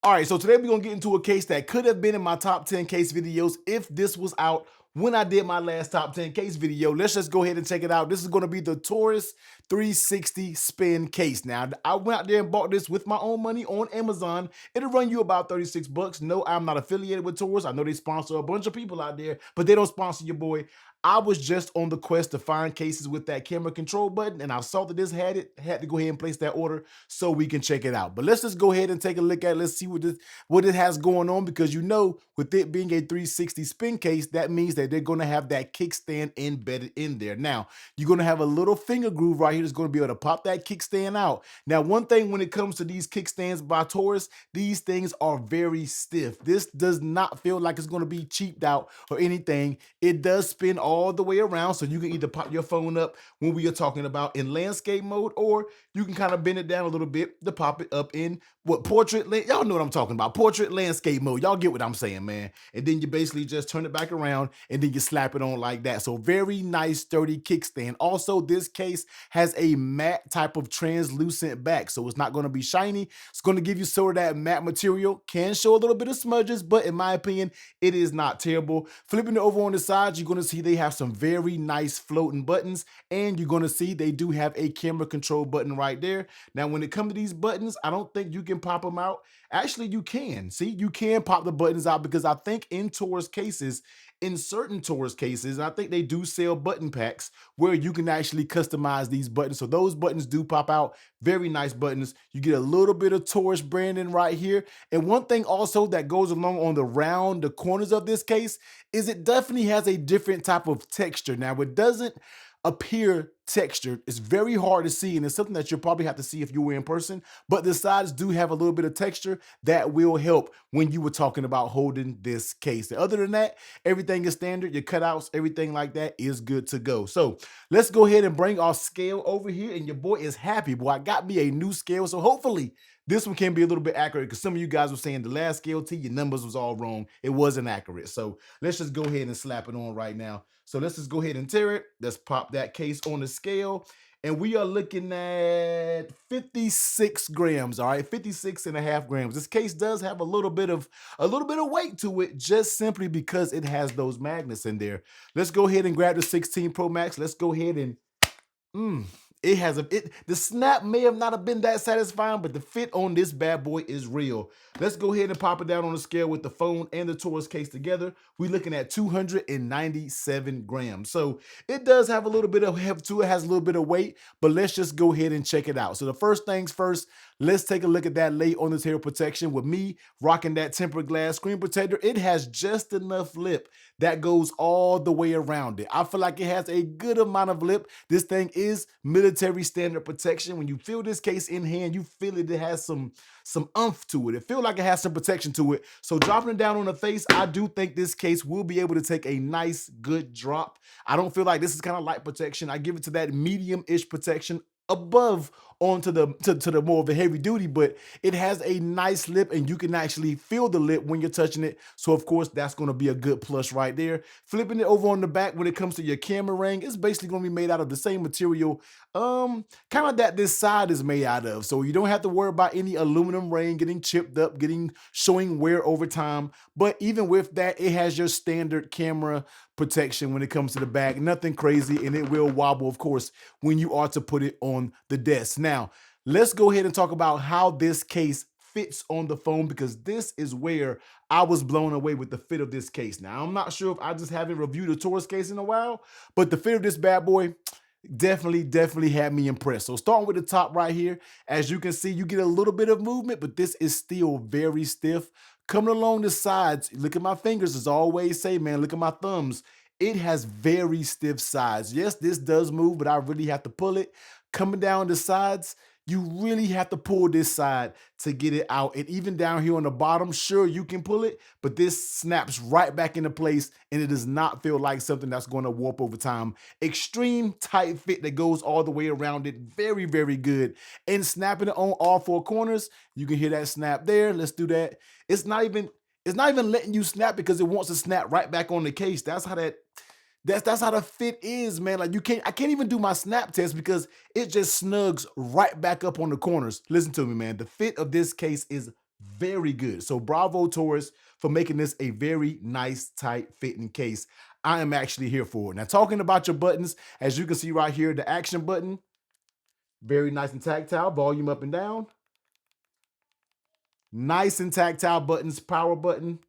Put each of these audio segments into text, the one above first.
All right, so today we're gonna get into a case that could have been in my top 10 case videos if this was out when I did my last top 10 case video. Let's just go ahead and check it out. This is gonna be the Torras 360 spin case. Now, I went out there and bought this with my own money on Amazon. It'll run you about 36 bucks. No, I'm not affiliated with Torras. I know they sponsor a bunch of people out there, but they don't sponsor your boy. I was just on the quest to find cases with that camera control button, and I saw that this had it, had to go ahead and place that order so we can check it out. But let's just go ahead and take a look at it. Let's see what it has going on, because you know, with it being a 360 spin case, that means that they're going to have that kickstand embedded in there. Now, you're going to have a little finger groove right here that's going to be able to pop that kickstand out. Now, one thing when it comes to these kickstands by Torras, these things are very stiff. This does not feel like it's going to be cheaped out or anything. It does spin all the way around, so you can either pop your phone up when we are talking about in landscape mode, or you can kind of bend it down a little bit to pop it up in what portrait. Y'all know what I'm talking about. Portrait landscape mode. Y'all get what I'm saying, man. And then you basically just turn it back around and then you slap it on like that. So very nice, sturdy kickstand. Also, this case has a matte type of translucent back, so it's not going to be shiny. It's going to give you sort of that matte material. Can show a little bit of smudges, but in my opinion, it is not terrible. Flipping it over on the sides, you're going to see they have some very nice floating buttons, and you're going to see they do have a camera control button right there. Now, when it comes to these buttons, I don't think you can pop them out. Actually, you can. See, you can pop the buttons out, because I think in Torras cases, in certain Torras cases, I think they do sell button packs where you can actually customize these buttons. So those buttons do pop out. Very nice buttons. You get a little bit of Torras branding right here. And one thing also that goes along on the corners of this case is it definitely has a different type of texture. Now, it doesn't appear textured. It's very hard to see, and it's something that you'll probably have to see if you were in person, but the sides do have a little bit of texture that will help when you were talking about holding this case. And other than that, everything is standard. Your cutouts, everything like that is good to go. So let's go ahead and bring our scale over here, and your boy is happy. Boy, I got me a new scale, so hopefully this one can be a little bit accurate, because some of you guys were saying the last scale T, your numbers was all wrong. It wasn't accurate. So let's just go ahead and slap it on right now. So let's just go ahead and tear it. Let's pop that case on the scale. And we are looking at 56 grams, all right, 56.5 grams. This case does have a little bit of weight to it, just simply because it has those magnets in there. Let's go ahead and grab the 16 Pro Max. Let's go ahead and it has the snap may have not have been that satisfying, but the fit on this bad boy is real. Let's go ahead and pop it down on the scale with the phone and the Torras case together. We're looking at 297 grams. So it does have a little bit of heft to it, has a little bit of weight, but let's just go ahead and check it out. So the first things first, let's take a look at that lay on the tail protection. With me rocking that tempered glass screen protector, it has just enough lip that goes all the way around it. I feel like it has a good amount of lip. This thing is military standard protection. When you feel this case in hand, you feel it has some oomph to it. It feels like it has some protection to it. So dropping it down on the face, I do think this case will be able to take a nice, good drop. I don't feel like this is kind of light protection. I give it to that medium-ish protection above onto the more of the heavy duty, but it has a nice lip, and you can actually feel the lip when you're touching it. So of course, that's going to be a good plus right there. Flipping it over on the back, when it comes to your camera ring, it's basically going to be made out of the same material kind of that this side is made out of. So you don't have to worry about any aluminum ring getting chipped up, showing wear over time. But even with that, it has your standard camera protection when it comes to the back. Nothing crazy, and it will wobble, of course, when you are to put it on the desk. Now, let's go ahead and talk about how this case fits on the phone, because this is where I was blown away with the fit of this case. Now, I'm not sure if I just haven't reviewed a Torras case in a while, but the fit of this bad boy definitely had me impressed. So starting with the top right here, as you can see, you get a little bit of movement, but this is still very stiff. Coming along the sides, look at my fingers, as I always say, man, look at my thumbs. It has very stiff sides. Yes, this does move, but I really have to pull it. Coming down the sides, you really have to pull this side to get it out. And even down here on the bottom, sure, you can pull it, but this snaps right back into place, and it does not feel like something that's going to warp over time. Extreme tight fit that goes all the way around it. Very, very good. And snapping it on all four corners, you can hear that snap there. Let's do that. It's not even letting you snap, because it wants to snap right back on the case. That's how the fit is, man. Like I can't even do my snap test, because it just snugs right back up on the corners. Listen to me, man. The fit of this case is Very good. So bravo, Torras, for making this a very nice, tight fitting case. I am actually here for it. Now, talking about your buttons, as you can see right here, the action button, very nice and tactile, volume up and down. Nice and tactile buttons, power button.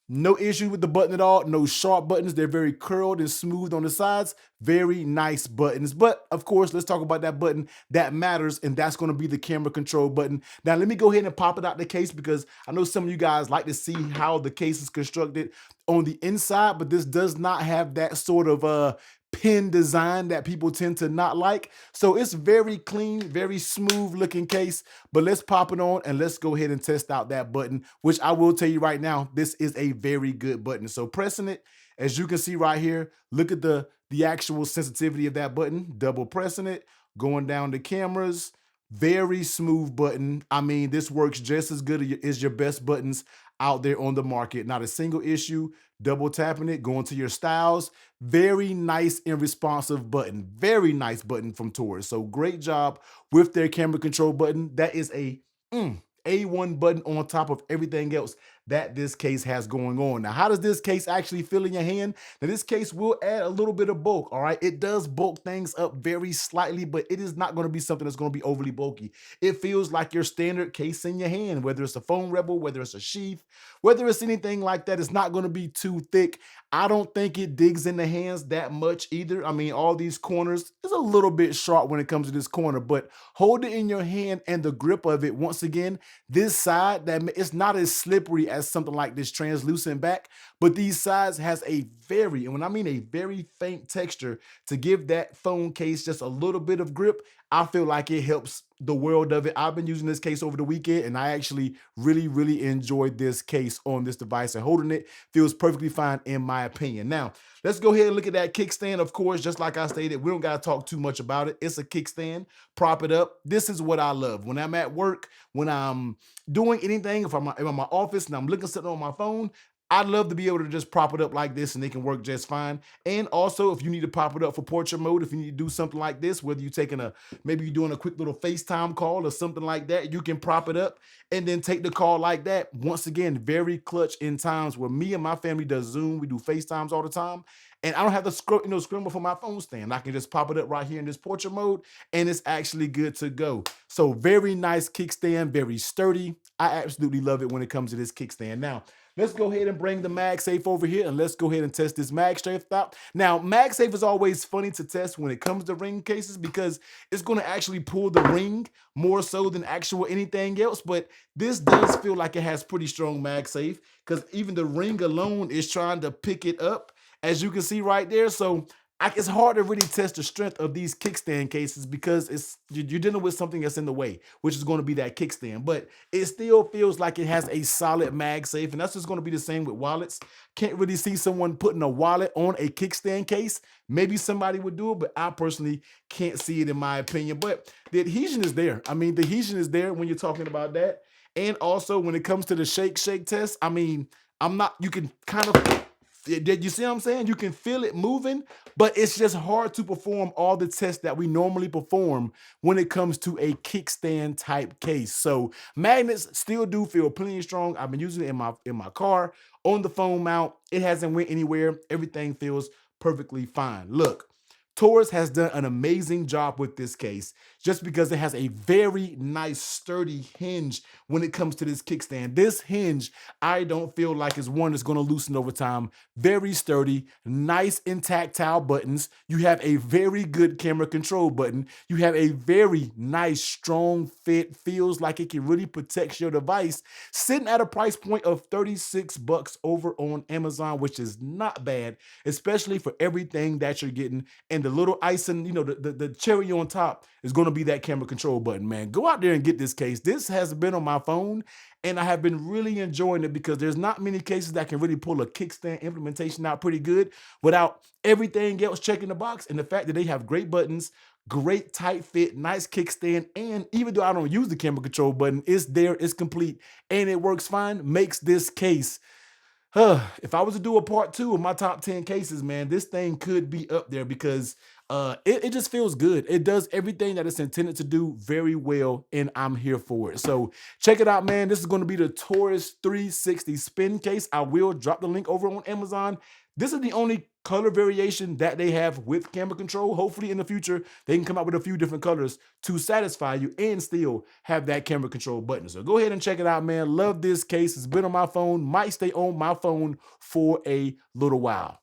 No issue with the button at all. No sharp buttons. They're very curled and smooth on the sides. Very nice buttons. But of course, let's talk about that button that matters, and that's going to be the camera control button. Now, let me go ahead and pop it out the case because I know some of you guys like to see how the case is constructed on the inside, but this does not have that sort of pin design that people tend to not like. So it's very clean, very smooth looking case, but let's pop it on and let's go ahead and test out that button, which I will tell you right now, this is a very good button. So pressing it, as you can see right here, look at the actual sensitivity of that button, double pressing it, going down to cameras, very smooth button. I mean, this works just as good as your best buttons out there on the market. Not a single issue. Double tapping it, going to your styles. Very nice and responsive button. Very nice button from Torras. So great job with their camera control button. That is a A1 button on top of everything else that this case has going on. Now, how does this case actually feel in your hand? Now, this case will add a little bit of bulk, all right? It does bulk things up very slightly, but it is not going to be something that's going to be overly bulky. It feels like your standard case in your hand, whether it's a phone Rebel, whether it's a sheath, whether it's anything like that, it's not going to be too thick. I don't think it digs in the hands that much either. I mean, all these corners is a little bit sharp when it comes to this corner, but hold it in your hand and the grip of it, once again, this side, that it's not as slippery as something like this translucent back, but these sides has a very, and when I mean a very faint texture to give that phone case just a little bit of grip. I feel like it helps the world of it. I've been using this case over the weekend and I actually really enjoyed this case on this device, and holding it feels perfectly fine in my opinion. Now, let's go ahead and look at that kickstand. Of course, just like I stated, we don't got to talk too much about it. It's a kickstand. Prop it up. This is what I love. When I'm at work, when I'm doing anything, if I'm in my office and I'm looking something on my phone, I'd love to be able to just prop it up like this and it can work just fine. And also, if you need to pop it up for portrait mode, if you need to do something like this, whether you're taking maybe you're doing a quick little FaceTime call or something like that, you can prop it up and then take the call like that. Once again, very clutch in times where me and my family does Zoom, we do FaceTimes all the time. And I don't have to scramble for my phone stand. I can just pop it up right here in this portrait mode and it's actually good to go. So very nice kickstand, very sturdy. I absolutely love it when it comes to this kickstand. Now, let's go ahead and bring the MagSafe over here and let's go ahead and test this MagSafe out. Now, MagSafe is always funny to test when it comes to ring cases because it's going to actually pull the ring more so than actual anything else. But this does feel like it has pretty strong MagSafe because even the ring alone is trying to pick it up, as you can see right there. So it's hard to really test the strength of these kickstand cases because you're dealing with something that's in the way, which is going to be that kickstand. But it still feels like it has a solid MagSafe, and that's just going to be the same with wallets. Can't really see someone putting a wallet on a kickstand case. Maybe somebody would do it, but I personally can't see it in my opinion. But the adhesion is there. I mean, the adhesion is there when you're talking about that. And also when it comes to the shake test, I mean, you can kind of, did you see what I'm saying? You can feel it moving, but it's just hard to perform all the tests that we normally perform when it comes to a kickstand type case. So magnets still do feel plenty strong. I've been using it in my car, on the phone mount. It hasn't went anywhere. Everything feels perfectly fine. Look, Torras has done an amazing job with this case just because it has a very nice sturdy hinge when it comes to this kickstand. This hinge, I don't feel like is one that's going to loosen over time. Very sturdy, nice and tactile buttons. You have a very good camera control button. You have a very nice, strong fit. Feels like it can really protect your device. Sitting at a price point of $36 over on Amazon, which is not bad, especially for everything that you're getting. And the little icing, the cherry on top is going to be that camera control button, man. Go out there and get this case. This has been on my phone, and I have been really enjoying it because there's not many cases that can really pull a kickstand implementation out pretty good without everything else checking the box. And the fact that they have great buttons, great tight fit, nice kickstand, and even though I don't use the camera control button, it's there, it's complete, and it works fine, makes this case, if I was to do a part 2 of my top 10 cases, man, this thing could be up there because It just feels good. It does everything that it's intended to do very well, and I'm here for it. So check it out, man. This is going to be the Torras 360 spin case. I will drop the link over on Amazon. This is the only color variation that they have with camera control. Hopefully in the future, they can come out with a few different colors to satisfy you and still have that camera control button. So go ahead and check it out, man. Love this case. It's been on my phone, might stay on my phone for a little while.